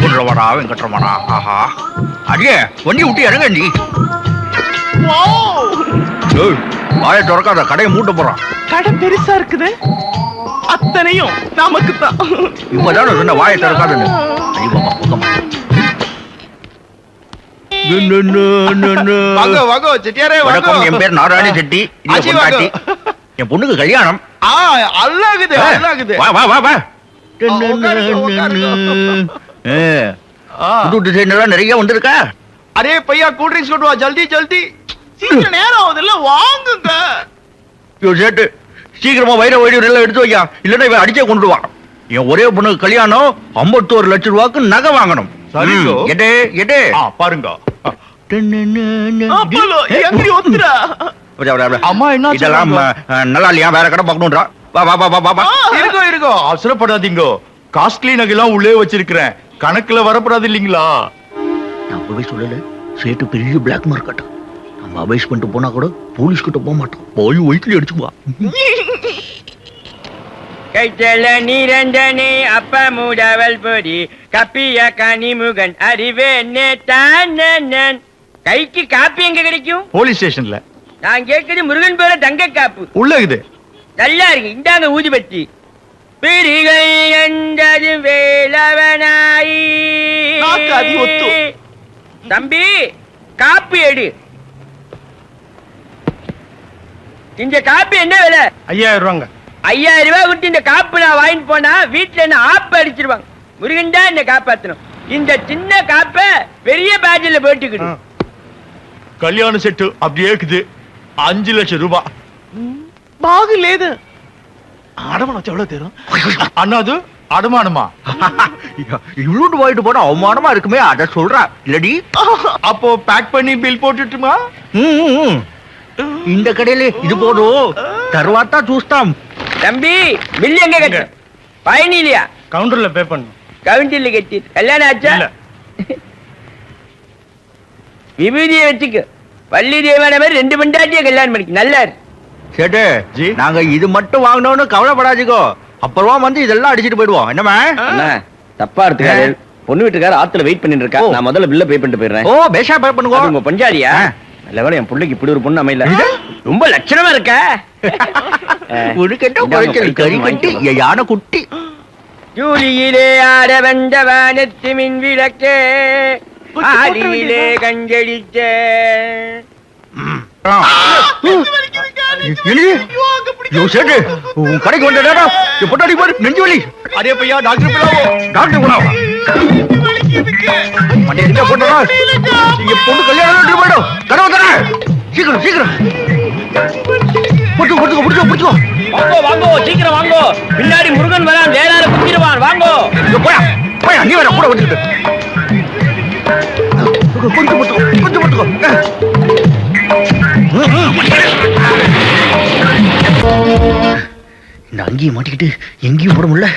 கொண்டுவடா வெங்கட்ரமணா. ஆஹா அடியே வண்டி விட்டு இறங்கண்டி. வாயை திறக்காத, கடையை மூட்ட போறான். கடை பெருசா இருக்குது, அத்தனையும் நமக்கு தான். இப்பதான சொன்ன வாயை திறக்காதுன்னு. ஐயோ புத்தமா. வணக்கம், என் பேர் நாராயண செட்டி. என் பொண்ணுக்கு கல்யாணம். வா வா வா வா. நிறைய வந்திருக்கா. அரே பையா கூல் ட்ரிங்க்ஸ் கொண்டு வா, ஜல்தி ஜல்தி. சீக்கிரம் நேரம் ஆகுதுல்ல, வாங்குங்க. சேட்டு சீக்கிரமா வயிறு வயிறு எல்லாம் எடுத்து வையா, இல்லன்னா இவன் அடிச்சே கொண்டு வா. என் ஒரே பொண்ணுக்கு கல்யாணம், 51 லட்சம் ரூபாய்க்கு நகை வாங்கணும். எடே எடே பாருங்க. அம்மா என்ன இதெல்லாம் நல்லா இல்லையா? வேற கடை பார்க்கணும்ன்றா. வா வா வா வா வா. இருக்கோ அவசரப்படாதீங்க, காஸ்ட்லி நகைலாம் உள்ளே வச்சிருக்கிறேன், கணக்குல வரப்படாது இல்லீங்களா? நான் அப்பவே சொல்லல, சேட்டு பெரிய பிளாக் மார்க்கெட். நம்ம அபேஸ் பண்ணிட்டு போனா கூட போலீஸ் கிட்ட போக மாட்டோம், போய் ஒயிட்லி அடிச்சுக்குவா. கைத்தல நிரஞ்சனே அப்ப மூடவல் பொடி கப்பிய கனிமுகன் அறிவே நேத்தான். கைக்கு காப்பி எங்க கிடைக்கும்? போலீஸ் ஸ்டேஷன்ல. நான் கேட்குது முருகன் பேர தங்க காப்பு உள்ள இருக்குது. நல்லா இருக்கு, இந்தாங்க ஊதுபத்தி. பிரிகை என்றது வேலவனாயி. தம்பி காப்பி எடு. இந்த காப்பி என்ன விலை? 5000 ரூபாங்க. 5000 ரூபாய் விட்டு இந்த காப்பு நான் வாங்கிட்டு போனா வீட்டுல என்ன ஆப்பு அடிச்சிருவாங்க. முருகன் தான் என்ன காப்பாத்தணும். இந்த சின்ன காப்ப பெரிய பேஜில் போட்டுக்கிட்டு. கல்யாண செட்டு அப்படியே இருக்குது, 5 லட்சம் ரூபாய். பாகு லேது அடமானம் எவ்வளவு தரும்? அண்ணாது அடமானமா? இவ்வளவு வாங்கிட்டு போனா அவமானமா இருக்குமே, அத சொல்றா இல்லடி. அப்போ பேக் பண்ணி பில் போட்டுட்டுமா? இந்த கடையில இது போதும், தருவாத்தா சூஸ்தாம். தம்பி பில் எங்க கட்ட? பயணிலையா? கவுண்டர்ல பே பண்ணு. கவுண்டர்ல கட்டி கல்யாணம் ஆச்சா? விபூதியை வச்சுக்க. பள்ளி தேவான மாதிரி 2 பெண்டாட்டிய கல்யாணம் பண்ணிக்க. நல்லா சேட்டு நாங்க இது மட்டும் வாங்கணும்னு கவலைப்படாதீங்கோ, அப்புறமா வந்து இதெல்லாம் அடிச்சிட்டு போயிடுவோம். என்னமா தப்பா எடுத்துக்காரு, பொண்ணு வீட்டுக்கார ஆத்துல வெயிட் பண்ணிட்டு இருக்கா. நான் முதல்ல பில்ல பே பண்ணிட்டு போயிடுறேன். ஓ பேஷா பே பண்ணுங்க. உங்க பஞ்சாரியா? நல்ல வேளை என் பிள்ளைக்கு இப்படி ஒரு பொண்ணு அமையல, ரொம்ப லட்சணமா இருக்க. உனக்கெட்ட குறைச்சல் கறி கட்டி யானை குட்டி. ஜூலியிலே ஆட வந்த வானத்து மின் விளக்கே ஆடியிலே கஞ்சடிச்ச. உன் கடைக்கு வந்தா பொட்டாடி பாரு, நெஞ்சு வலி. அதே பையா டாக்டர் பிளாவோ. டாக்டர் பிளாவா மண்டைய போட்டா பொண்ணு கல்யாணம் போயிடும். கனவு தானே, சீக்கிரம் சீக்கிரம் பிடிச்சோ பிடிச்சோ பிடிச்சோ. வாங்கோ வாங்கோ சீக்கிரம் வாங்கோ, பின்னாடி முருகன் வரான், வேளார குத்திடுவான். வாங்கோ போயா போயா, நீ வேற கூட வந்துட்டு. கொஞ்சம் போட்டுக்கோ கொஞ்சம் போட்டுக்கோ. இந்த அங்கேயும் மாட்டிக்கிட்டு எங்கேயும் போட முடியல.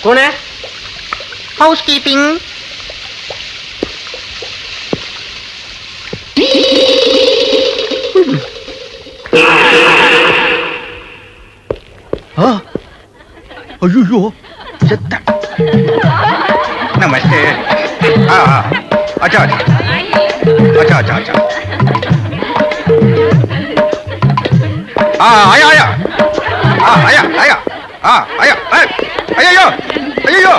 கோனே ஹவுஸ் கீப்பிங். ஐயோ செத்த. நமஸ்தே. अच्छा अच्छा अच्छा अच्छा अच्छा. आया आया आया आया आया अयो अयो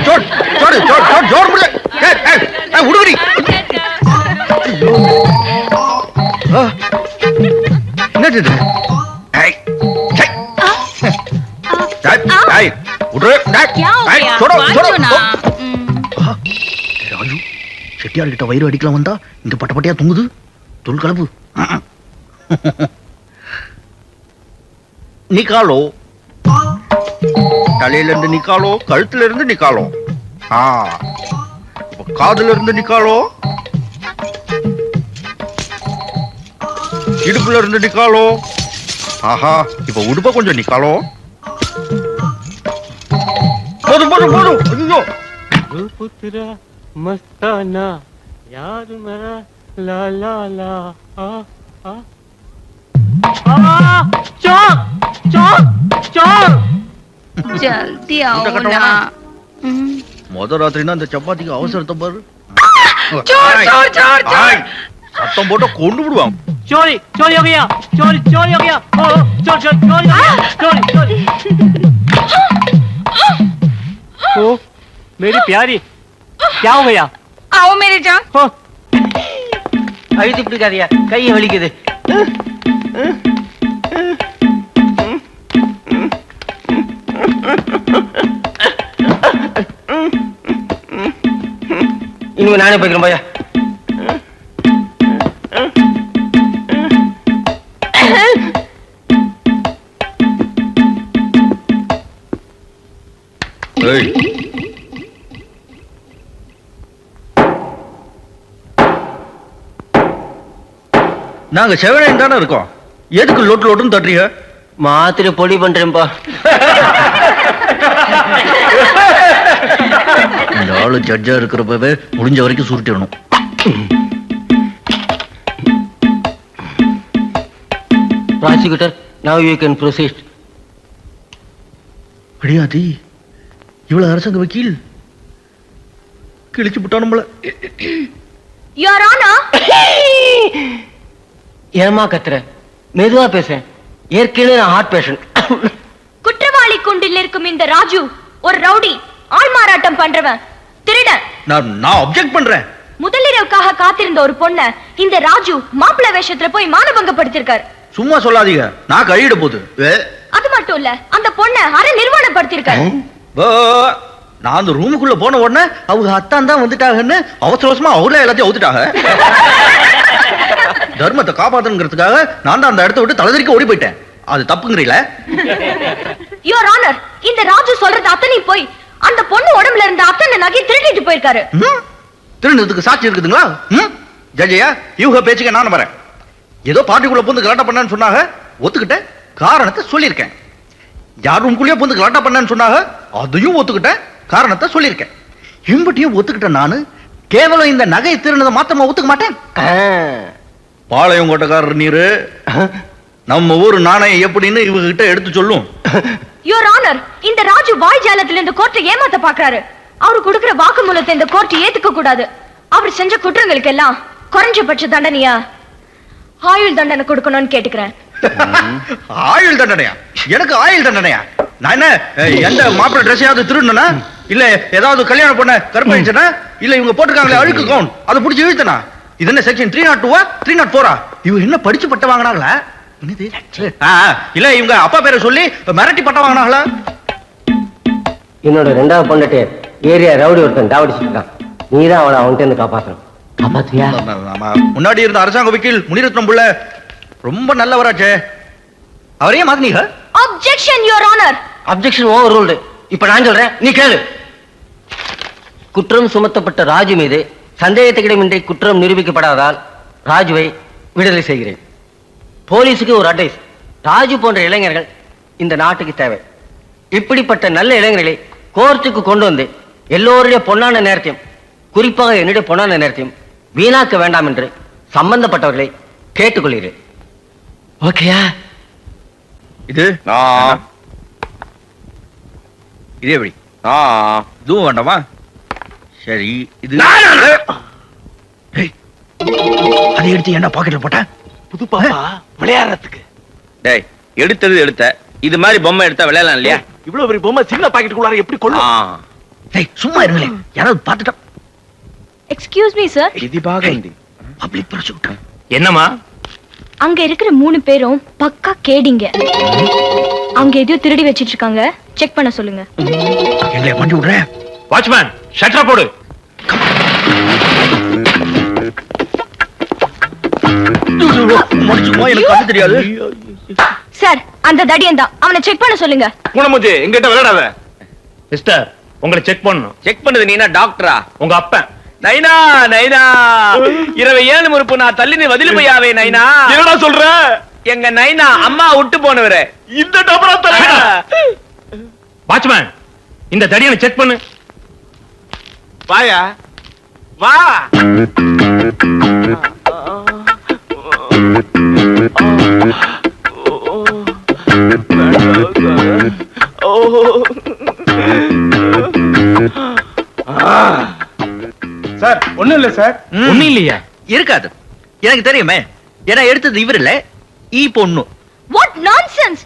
छोड़ छोड़ छोड़ छोड़ छोड़ मुझे. उड़गड़ी ராஜு செட்டியார் கிட்ட வயிறு அடிக்கலாம் வந்தா இங்க பட்டப்பட்டையா தூங்குது. தொல் கலப்பு. நிக்காலோ, தலையில இருந்து நிக்காலோ, கழுத்துல இருந்து நிக்காலோ, காதுல இருந்து நிக்காலோ, இடுப்புல இருந்து நிக்காலோ. ஆஹா, இப்ப உடுப்ப கொஞ்சம் நிக்காலோ. போதும் போதும் போதும். ஐயோ புத்ரா மஸ்தானா யாரு மரா லா லா லா. चोर चोर चोर जल्दी आओ उनका कटवाना। ना முத ராத்திரினா அந்த சப்பாத்திக்கு அவசரத்தை பாரு. चोर ஆய், चोर चोर ஆய், चोर சத்தம் போட்டு கொண்டு விடுவான். चोरी चोरी हो गया चोरी चोरी हो गया ओ चोर चोर चोरी हो गया चोरी चोरी ओ मेरी प्यारी क्या हो गया आओ मेरे जान ओ அழுத்தி பிடிக்காதியா, கையை வலிக்குது. இனிமே நானே போய்க்கிறேன் போயா. ஏய், நாங்க செவனையும் தானே இருக்கோம், எதுக்கு லொட்டு லொட்டுன்னு தட்டுறீங்க? மாத்திரை பொடி பண்றேன்பா. இந்த ஆளு ஜட்ஜா இருக்கிறப்பவே முடிஞ்ச வரைக்கும் சுருட்டிடணும். Prosecutor, now you can proceed. அடியாதி, இவ்வளவு அரசாங்க வக்கீல் கிழிச்சு விட்டான் நம்மள. யோர் ஆனர் ஏமா கத்துற? மெதுவா பேசுறேன், ஏற்கனவே நான் ஹார்ட் பேஷண்ட். குற்றவாளி கூண்டில் இருக்கும் இந்த ராஜு ஒரு ரவுடி, ஆள்மாறாட்டம் பண்றவன், திருடன். நான் அப்செக்ட் பண்றேன். முதலிரவுக்காக காத்திருந்த ஒரு பொண்ண இந்த ராஜு மாப்பிள்ளை வேஷத்துல போய் மானபங்கப்படுத்திருக்காரு. சும்மா சொல்லாதீங்க, நான் கழியிட போகுது. அது மட்டும் இல்ல, அந்த பொண்ண அரை நிர்வாணப்படுத்திருக்காரு. நான் அந்த ரூமுக்குள்ள போன உடனே அவங்க அத்தான் தான் வந்துட்டாங்கன்னு அவசர அவசரமா அவங்களே எல்லாத்தையும் அவுத்துட்டாங்க. தர்மத்தை காப்பாத்தணுங்கிறதுக்காக நான் தான் அந்த இடத்த விட்டு தலைதறிக்க ஓடி போயிட்டேன். அது தப்புங்கிறீங்களா? யுவர் ஆனர், இந்த ராஜு சொல்றது அத்தனை போய் அந்த பொண்ணு உடம்புல இருந்த அத்தனை நகை திருடிட்டு போயிருக்காரு. திருடுறதுக்கு சாட்சி இருக்குதுங்களா? ஜட்ஜையா, இவங்க பேச்சுக்க நான் வரேன். ஏதோ பார்ட்டிக்குள்ள பூந்து கலாட்டா பண்ணான்னு சொன்னாங்க, ஒத்துக்கிட்டேன், காரணத்தை சொல்லியிருக்கேன். யார் ரூம்குள்ளேயே பூந்து கலாட்டா பண்ணான்னு சொன்னாங்க, அதையும் ஒத்துக்கிட்டேன், காரணத்தை சொல்லியிருக்கேன். இம்பட்டியும் ஒத்துக்கிட்டேன். நானு கேவலம் இந்த நகை திருநதை மாத்தமா ஒத்துக்க மாட்டேன். பாளையம் கோட்டக்காரர் நீரு நம்ம ஊர் நாணயம் எப்படின்னு இவங்க கிட்ட எடுத்து சொல்லும். யுவர் ஆனர், இந்த ராஜு வாய் ஜாலத்துல இந்த கோர்ட்டை ஏமாத்த பாக்குறாரு. அவரு கொடுக்கிற வாக்குமூலத்தை இந்த கோர்ட் ஏத்துக்க கூடாது. அவர் செஞ்ச குற்றங்களுக்கு எல்லாம் குறைஞ்சபட்ச தண்டனையா ஆயுள் தண்டனை கொடுக்கணும்னு கேட்டுக்கிறேன். ஆயுள் தண்டனையா? எனக்கு ஆயுள் தண்டனையா? நான் என்ன எந்த மாப்பிள்ளை ட்ரெஸ்ஸையாவது திருடுனா, இல்ல ஏதாவது கல்யாணம் பண்ண கற்பழிச்சனா, இல்ல இவங்க போட்டுருக்காங்களே அழுக்கு கவுன் அதை பிடிச்சி இழுத்தனா? இது என்ன செக்ஷன் 302 304? இவங்க என்ன படிச்சு பட்டம் வாங்கினாங்களா? இல்ல இவங்க அப்பா பேரை சொல்லி மிரட்டி பட்டம் வாங்கினாங்களா? என்னோட ரெண்டாவது பொண்ணு ஏரியா ரவுடி ஒருத்தன் டாவடிச்சிருக்கான். நீதான் அவனை அவன்கிட்ட இருந்து காப்பாற்றணும். காப்பாத்தியா? முன்னாடி இருந்த அரசாங்க வக்கீல் முனிரத்னம் புள்ள ரொம்ப நல்லவராச்சே, அவரையே மாத்தினீங்க. Objection your honour. Objection overruled. இப்ப நான் சொல்றேன், நீ கேளு. குற்றம் சுமத்தப்பட்ட ராஜு மீது சந்தேகத்துக்கிடமின்றி குற்றம் நிரூபிக்கப்படாதால் ராஜுவை விடுதலை செய்கிறேன். போலீஸுக்கு ஒரு அட்வைஸ், ராஜு போன்ற இளைஞர்கள் இந்த நாட்டுக்கு தேவை. இப்படிப்பட்ட நல்ல இளைஞர்களை கோர்ட்டுக்கு கொண்டு வந்து எல்லோருடைய பொன்னான நேரத்தையும், குறிப்பாக என்னுடைய பொன்னான நேரத்தையும் வீணாக்க வேண்டாம் என்று சம்பந்தப்பட்டவர்களை கேட்டுக்கொள்கிறேன். ஓகேயா? இது இதே எப்படி இதுவும் வேண்டாமா? சரி, இது அதை எடுத்து என்ன பாக்கெட்ல போட்ட? புது பாப்பா விளையாடுறதுக்கு. டேய், எடுத்தது எடுத்த, இது மாதிரி பொம்மை எடுத்தா விளையாடலாம் இல்லையா? இவ்வளவு பெரிய பொம்மை சின்ன பாக்கெட்டுக்குள்ளார எப்படி கொள்ளும்? டேய் சும்மா இருங்களே, யாராவது பார்த்துட்டா. Excuse me sir. இது பாகந்தி. Public prosecutor. என்னம்மா? அங்க இருக்கிற 3 பேரும் பக்கா கேடிங்க. அவங்க எதையோ திருடி வச்சிட்டு இருக்காங்க, செக் பண்ண சொல்லுங்க. எங்களை பண்ணி விடுறேன். வாட்ச்மேன், ஷட்டரை போடு. முடிச்சுமா, எனக்கு கண்ணு தெரியாது. சார், அந்த தடியன் தான், அவனை செக் பண்ண சொல்லுங்க. குணமுஞ்சி, எங்கிட்ட விளையாடாத. மிஸ்டர், உங்களை செக் பண்ணணும். செக் பண்ணது நீனா டாக்டரா? உங்க அப்பன். நைனா நைனா 27 முறுப்பு நான் தள்ளி நீ வதிலு போயாவே நைனா. என்னடா சொல்ற? எங்க நைனா அம்மா விட்டு போனவரே இந்த டபரா தர. வாட்ச்மேன், இந்த தடியனை செக் பண்ணு. வாயா வா. சார் ஒண்ணும் இல்ல சார். ஒண்ணும் இல்லையா? இருக்காது, எனக்கு தெரியுமே. ஏன்னா எடுத்தது இவர் இல்ல, பொண்ணு. What nonsense!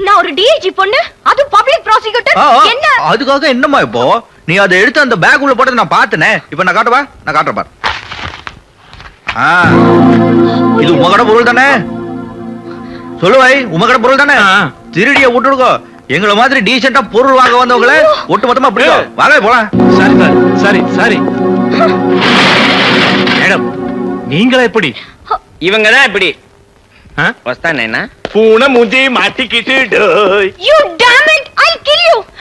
நான் ஒரு டிஐஜி பொண்ணு, அது பப்ளிக் ப்ராசிக்யூட்டர். என்ன அதுக்காக என்னம்மா இப்போ நீ அதை எடுத்து அந்த பேக் உள்ள போட்டு நான் பார்த்தனே. இப்போ நான் காட்டுவா, நான் காட்டுறேன் பாரு. இது உங்க கடை பொருள் தானே? சொல்லுவாய், உங்க கடை பொருள் தானே? திருடிய விட்டுடுக்கோ. எங்களை மாதிரி டீசெண்டா பொருள் வாங்க வந்தவங்களே ஒட்டு மொத்தமா பிடிக்கும். வாங்க போலாம். சரி சார், சரி சரி. மேடம், நீங்களா எப்படி? இவங்க தான் இப்படி வஸ்தானேனா பூனை மூஞ்சி மாட்டிக்கிட்டு you damn it, I'll kill you.